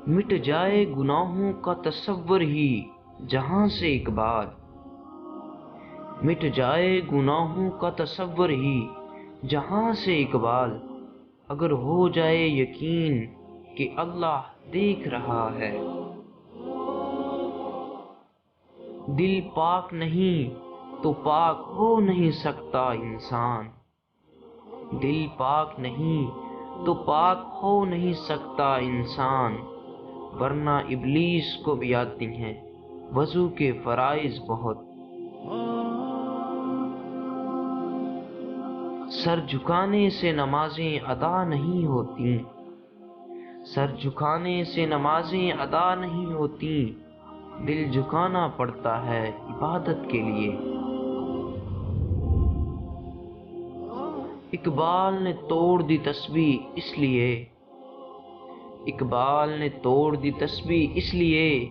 مٹ جائے گناہوں کا تصور ہی جہاں سے اقبال، مٹ جائے گناہوں کا تصور ہی جہاں سے اقبال، اگر ہو جائے یقین کہ اللہ دیکھ رہا ہے۔ دل پاک نہیں تو پاک ہو نہیں سکتا انسان، دل پاک نہیں تو پاک ہو نہیں سکتا انسان، ورنہ ابلیس کو بھی آتی ہیں وضو کے فرائض بہت۔ سر جھکانے سے نمازیں ادا نہیں ہوتی، سر جھکانے سے نمازیں ادا نہیں ہوتی، دل جھکانا پڑتا ہے عبادت کے لیے۔ اقبال نے توڑ دی تسبیح اس لیے، اقبال نے توڑ دی تسبیح اس لیے،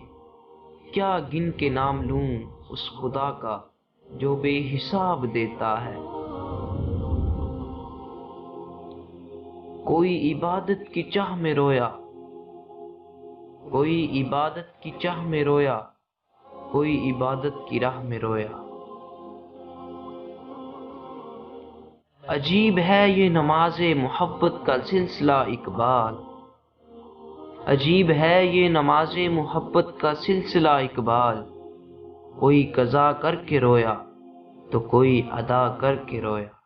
کیا گن کے نام لوں اس خدا کا جو بے حساب دیتا ہے۔ کوئی عبادت کی چاہ میں رویا، کوئی عبادت کی چاہ میں رویا، کوئی عبادت کی راہ میں رویا۔ عجیب ہے یہ نماز محبت کا سلسلہ اقبال، عجیب ہے یہ نماز محبت کا سلسلہ اقبال، کوئی قضا کر کے رویا تو کوئی ادا کر کے رویا۔